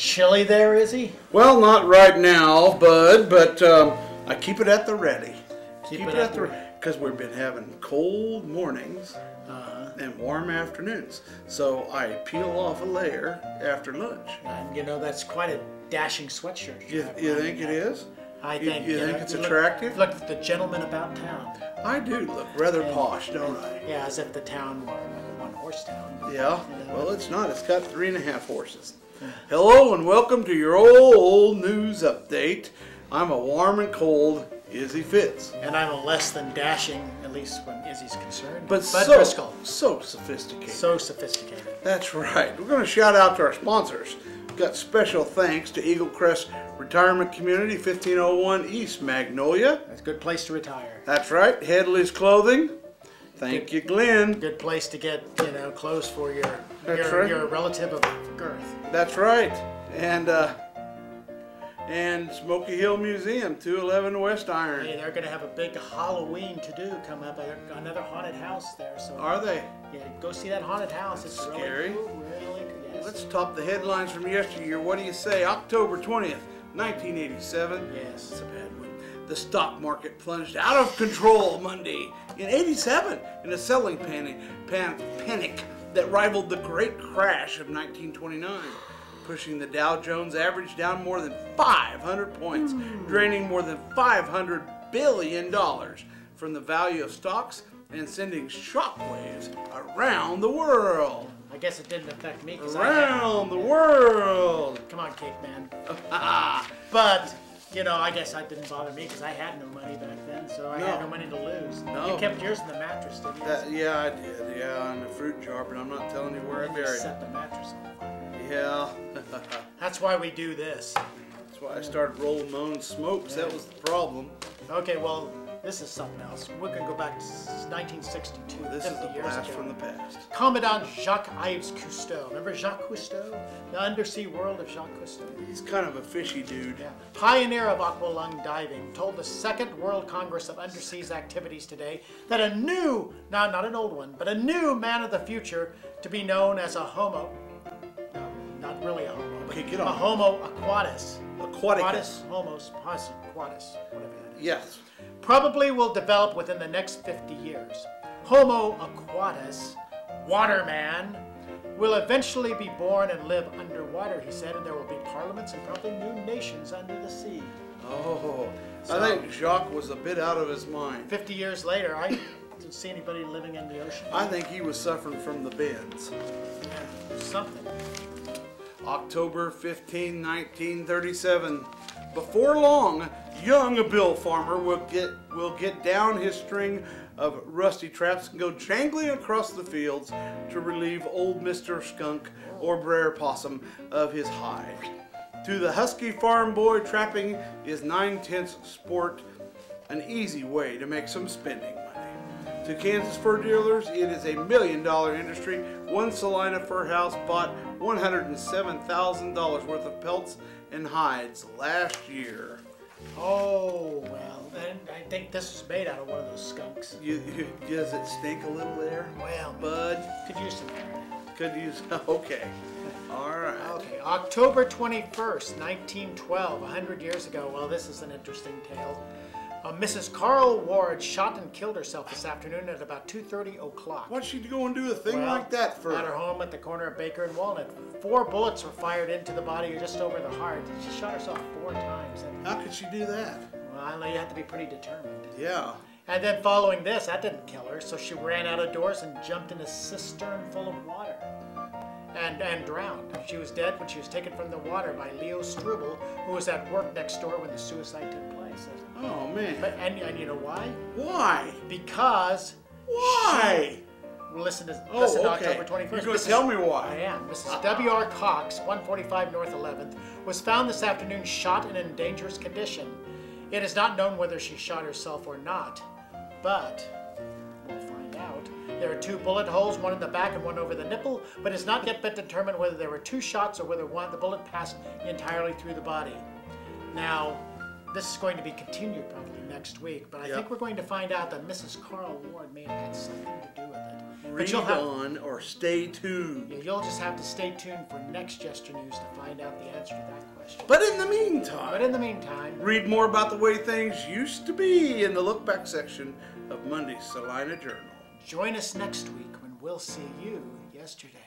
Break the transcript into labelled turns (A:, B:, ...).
A: chilly there, Izzy?
B: Well, not right now, bud, but I keep it at the ready.
A: Keep it at the ready.
B: Because we've been having cold mornings and warm afternoons. So I peel off a layer after lunch.
A: And you know, that's quite a dashing sweatshirt.
B: You think it is?
A: I think.
B: You think it's attractive?
A: Look at the gentleman about town.
B: I do look rather posh, don't I?
A: Yeah, as if the town were a one-horse town.
B: Yeah, well, it's not. It's got 3.5 horses. Hello and welcome to your old news update. I'm a warm and cold Izzy Fitz.
A: And I'm a less than dashing, at least when Izzy's concerned.
B: But
A: Driscoll.
B: so sophisticated.
A: So sophisticated.
B: That's right. We're going to shout out to our sponsors. We've got special thanks to Eagle Crest Retirement Community, 1501 East Magnolia.
A: That's a good place to retire.
B: That's right. Headley's Clothing. Thank you, Glenn.
A: Good place to get, clothes for your relative of girth.
B: That's right. And Smoky Hill Museum, 211 West Iron.
A: Hey, they're going to have a big Halloween to-do come up. Another haunted house there. So
B: are they?
A: Yeah, go see that haunted house.
B: That's
A: it's
B: scary.
A: Really cool. Really cool. Yes.
B: Let's top the headlines from yesteryear. What do you say? October 20th, 1987.
A: Yes.
B: It's a bad one. The stock market plunged out of control Monday in 87 in a selling panic that rivaled the great crash of 1929. Pushing the Dow Jones average down more than 500 points, draining more than $500 billion from the value of stocks and sending shockwaves around the world.
A: I guess it didn't affect me.
B: Around the world.
A: Come on, Cake Man. But, I guess that didn't bother me because I had no money back then, so I had no money to lose.
B: No.
A: You kept yours in the mattress, didn't you?
B: Yeah, I did. Yeah, in the fruit jar, but I'm not telling you where I buried it.
A: Set the mattress on fire.
B: Yeah.
A: That's why we do this.
B: That's why I started rolling my own smokes. That was the problem.
A: Okay, well, this is something else. We're going to go back to 1962.
B: This is a blast from the past.
A: Commandant Jacques-Yves Cousteau. Remember Jacques Cousteau? The undersea world of Jacques Cousteau?
B: He's kind of a fishy dude.
A: Yeah. Pioneer of aqualung diving, told the Second World Congress of Underseas Activities today that a new, not an old one, but a new man of the future to be known as a homo. Not really a homo.
B: Okay, get on.
A: A homo aquatus.
B: Aquaticus.
A: Homos aquatus, whatever that is.
B: Yes.
A: Probably will develop within the next 50 years. Homo aquatus, waterman, will eventually be born and live underwater, he said, and there will be parliaments and probably new nations under the sea.
B: Oh, so, I think Jacques was a bit out of his mind.
A: 50 years later, I didn't see anybody living in the ocean.
B: I think he was suffering from the bends.
A: Yeah, something.
B: October 15, 1937. Before long, young Bill Farmer will get down his string of rusty traps and go jangling across the fields to relieve old Mr. Skunk or Brer Possum of his hide. To the husky farm boy, trapping is 9/10 sport, an easy way to make some spending money. To Kansas fur dealers, it is a $1 million industry. One Salina fur house bought $107,000 worth of pelts and hides last year.
A: Oh, well, then I think this was made out of one of those skunks.
B: Does it stink a little there?
A: Well,
B: bud,
A: could use some air.
B: Could use, okay. All right.
A: Okay, October 21st, 1912, 100 years ago. Well, this is an interesting tale. Mrs. Carl Ward shot and killed herself this afternoon at about 2:30 o'clock.
B: What'd she go and do a thing like that for?
A: At her home at the corner of Baker and Walnut. 4 bullets were fired into the body just over the heart. She shot herself 4 times.
B: How could she do that?
A: Well, you have to be pretty determined.
B: Yeah.
A: And then following this, that didn't kill her, so she ran out of doors and jumped in a cistern full of water. And drowned. She was dead when she was taken from the water by Leo Struble, who was at work next door when the suicide took place.
B: Oh, man.
A: And you know why?
B: Why?
A: Because...
B: Why?
A: Listen to October 21st.
B: You're going to tell me why.
A: I am. Mrs. W.R. Cox, 145 North 11th, was found this afternoon shot and in dangerous condition. It is not known whether she shot herself or not, but we'll find out. There are 2 bullet holes, one in the back and one over the nipple, but it's not yet been determined whether there were 2 shots or whether the bullet passed entirely through the body. Now, this is going to be continued probably next week, but I
B: Yep.
A: think we're going to find out that Mrs. Carl Ward may have had something to do with it.
B: Read on or stay tuned.
A: Yeah, you'll just have to stay tuned for next Yester News to find out the answer to that question.
B: But in the meantime, read more about the way things used to be in the look back section of Monday's Salina Journal.
A: Join us next week when we'll see you yesterday.